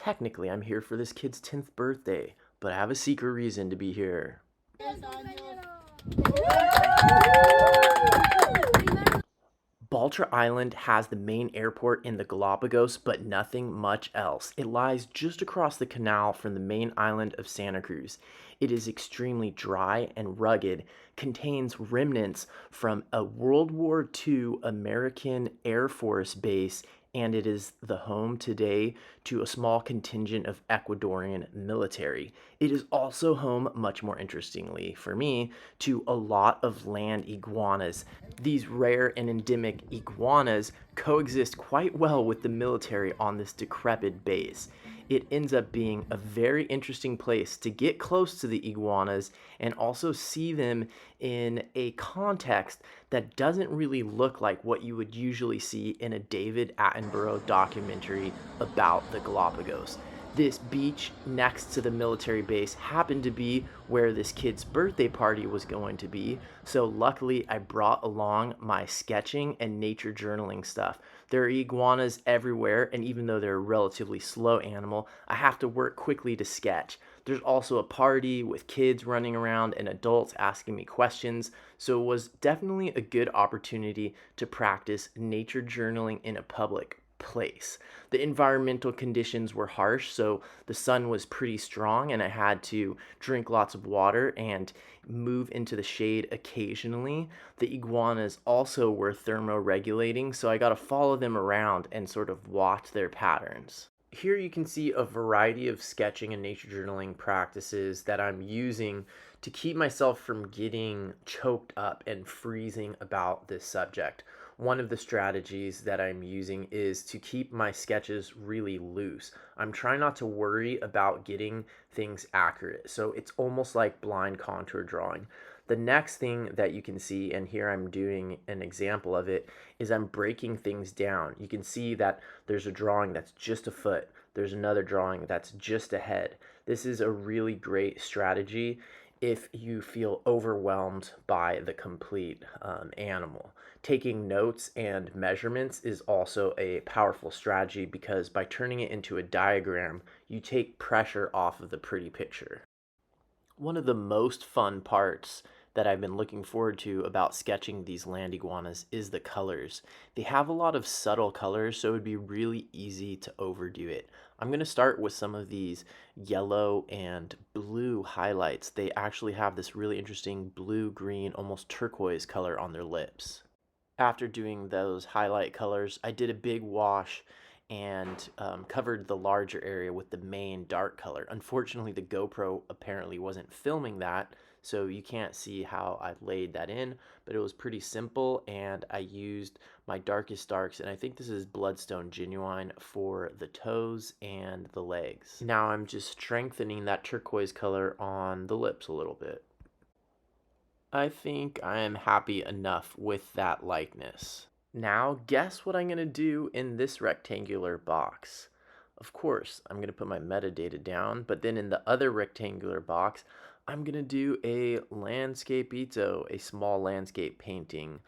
technically I'm here for this kid's 10th birthday, but I have a secret reason to be here. Baltra Island has the main airport in the Galapagos, but nothing much else. It lies just across the canal from the main island of Santa Cruz. It is extremely dry and rugged, contains remnants from a World War II American Air Force base, and it is the home today to a small contingent of Ecuadorian military. It is also home, much more interestingly for me, to a lot of land iguanas. These rare and endemic iguanas coexist quite well with the military on this decrepit base. It ends up being a very interesting place to get close to the iguanas and also see them in a context that doesn't really look like what you would usually see in a David Attenborough documentary about the Galapagos. This beach next to the military base happened to be where this kid's birthday party was going to be, so luckily I brought along my sketching and nature journaling stuff. There are iguanas everywhere, and even though they're a relatively slow animal, I have to work quickly to sketch. There's also a party with kids running around and adults asking me questions, so it was definitely a good opportunity to practice nature journaling in a public place. The environmental conditions were harsh, so the sun was pretty strong, and I had to drink lots of water and move into the shade occasionally. The iguanas also were thermoregulating, so I got to follow them around and sort of watch their patterns. Here you can see a variety of sketching and nature journaling practices that I'm using to keep myself from getting choked up and freezing about this subject. One of the strategies that I'm using is to keep my sketches really loose. I'm trying not to worry about getting things accurate, so it's almost like blind contour drawing. The next thing that you can see, and here I'm doing an example of it, is I'm breaking things down. You can see that there's a drawing that's just a foot. There's another drawing that's just a head. This is a really great strategy if you feel overwhelmed by the complete animal. Taking notes and measurements is also a powerful strategy because by turning it into a diagram, you take pressure off of the pretty picture. One of the most fun parts that I've been looking forward to about sketching these land iguanas is the colors. They have a lot of subtle colors, so it would be really easy to overdo it. I'm going to start with some of these yellow and blue highlights. They actually have this really interesting blue, green, almost turquoise color on their lips. After doing those highlight colors, I did a big wash and covered the larger area with the main dark color. Unfortunately, the GoPro apparently wasn't filming that, so you can't see how I laid that in, but it was pretty simple, and I used my darkest darks, and I think this is Bloodstone Genuine for the toes and the legs. Now I'm just strengthening that turquoise color on the lips a little bit. I think I am happy enough with that likeness. Now, guess what I'm going to do in this rectangular box? Of course, I'm going to put my metadata down, but then in the other rectangular box, I'm going to do a landscapeito, a small landscape painting.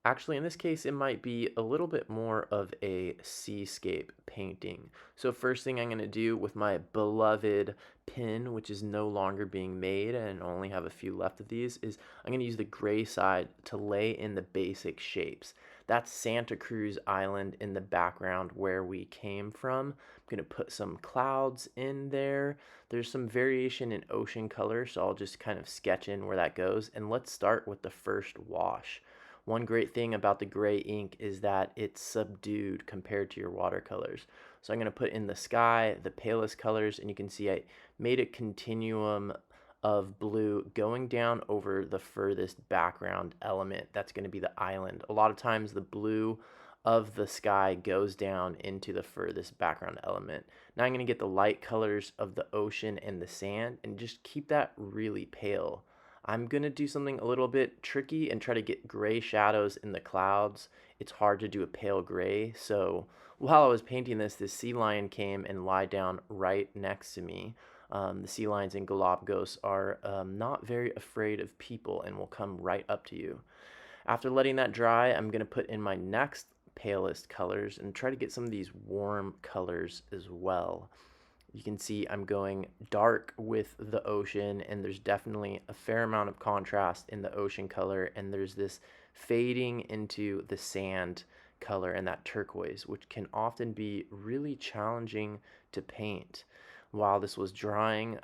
Actually, in this case, it might be a little bit more of a seascape painting. So first thing I'm going to do with my beloved pin, which is no longer being made and only have a few left of these, is I'm going to use the gray side to lay in the basic shapes. That's Santa Cruz Island in the background where we came from. I'm going to put some clouds in there. There's some variation in ocean color, so I'll just kind of sketch in where that goes. And let's start with the first wash. One great thing about the gray ink is that it's subdued compared to your watercolors. So I'm going to put in the sky, the palest colors, and you can see I made a continuum of blue going down over the furthest background element. That's going to be the island. A lot of times the blue of the sky goes down into the furthest background element. Now I'm going to get the light colors of the ocean and the sand and just keep that really pale. I'm going to do something a little bit tricky and try to get gray shadows in the clouds. It's hard to do a pale gray, so while I was painting this sea lion came and lied down right next to me. The sea lions in Galapagos are not very afraid of people and will come right up to you. After letting that dry, I'm going to put in my next palest colors and try to get some of these warm colors as well. You can see I'm going dark with the ocean, and there's definitely a fair amount of contrast in the ocean color, and there's this fading into the sand color and that turquoise, which can often be really challenging to paint. While this was drying,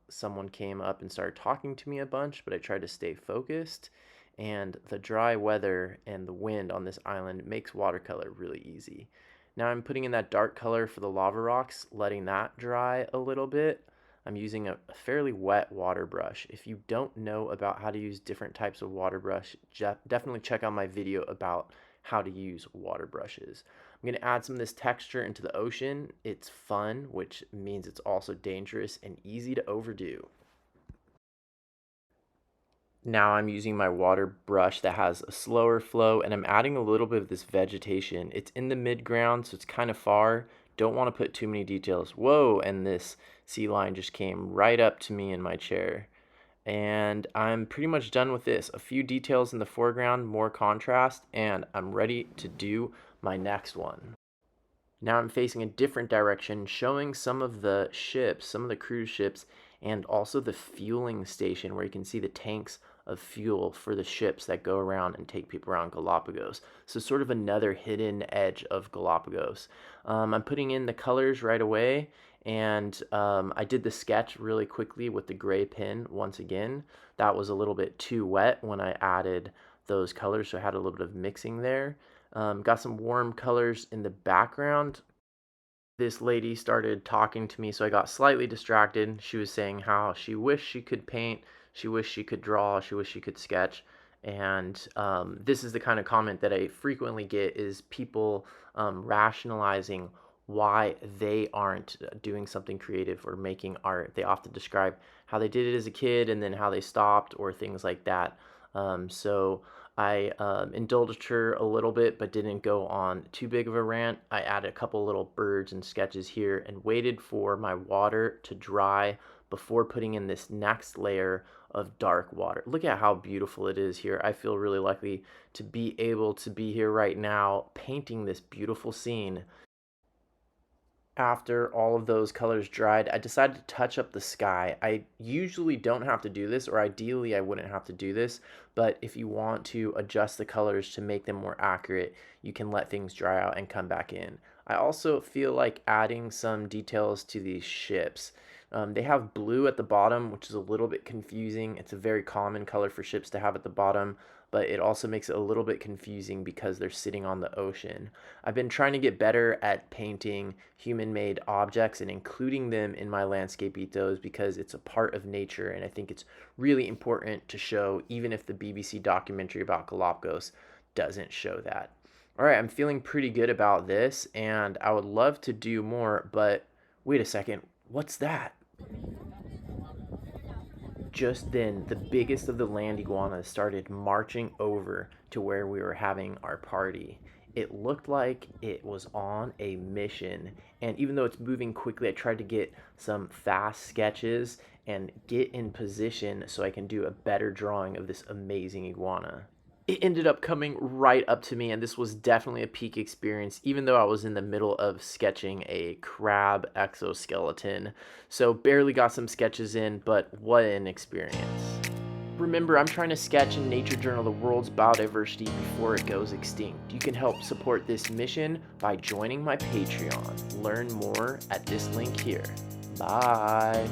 someone came up and started talking to me a bunch, but I tried to stay focused. And the dry weather and the wind on this island makes watercolor really easy. Now I'm putting in that dark color for the lava rocks, letting that dry a little bit. I'm using a fairly wet water brush. If you don't know about how to use different types of water brush, definitely check out my video about how to use water brushes. I'm going to add some of this texture into the ocean. It's fun, which means it's also dangerous and easy to overdo. Now I'm using my water brush that has a slower flow, and I'm adding a little bit of this vegetation. It's in the mid-ground, so it's kind of far. Don't want to put too many details. Whoa, and this sea lion just came right up to me in my chair. And I'm pretty much done with this. A few details in the foreground, more contrast, and I'm ready to do my next one. Now I'm facing a different direction, showing some of the ships, some of the cruise ships, and also the fueling station where you can see the tanks of fuel for the ships that go around and take people around Galapagos. So sort of another hidden edge of Galapagos. I'm putting in the colors right away, and I did the sketch really quickly with the gray pen once again. That was a little bit too wet when I added those colors, so I had a little bit of mixing there. Got some warm colors in the background. This lady started talking to me, so I got slightly distracted. She was saying how she wished she could paint, she wished she could draw, she wished she could sketch. And this is the kind of comment that I frequently get, is people rationalizing why they aren't doing something creative or making art. They often describe how they did it as a kid and then how they stopped or things like that. So I indulged her a little bit, but didn't go on too big of a rant. I added a couple little birds and sketches here and waited for my water to dry before putting in this next layer of dark water. Look at how beautiful it is here. I feel really lucky to be able to be here right now painting this beautiful scene. After all of those colors dried, I decided to touch up the sky. I usually don't have to do this, or ideally I wouldn't have to do this, but if you want to adjust the colors to make them more accurate, you can let things dry out and come back in. I also feel like adding some details to these ships. They have blue at the bottom, which is a little bit confusing. It's a very common color for ships to have at the bottom, but it also makes it a little bit confusing because they're sitting on the ocean. I've been trying to get better at painting human-made objects and including them in my landscapitos because it's a part of nature, and I think it's really important to show, even if the BBC documentary about Galapagos doesn't show that. All right, I'm feeling pretty good about this, and I would love to do more, but wait a second, what's that? Just then, the biggest of the land iguanas started marching over to where we were having our party. It looked like it was on a mission, and even though it's moving quickly, I tried to get some fast sketches and get in position so I can do a better drawing of this amazing iguana. It ended up coming right up to me, and this was definitely a peak experience, even though I was in the middle of sketching a crab exoskeleton. So barely got some sketches in, but what an experience. Remember, I'm trying to sketch in Nature Journal the world's biodiversity before it goes extinct. You can help support this mission by joining my Patreon. Learn more at this link here. Bye.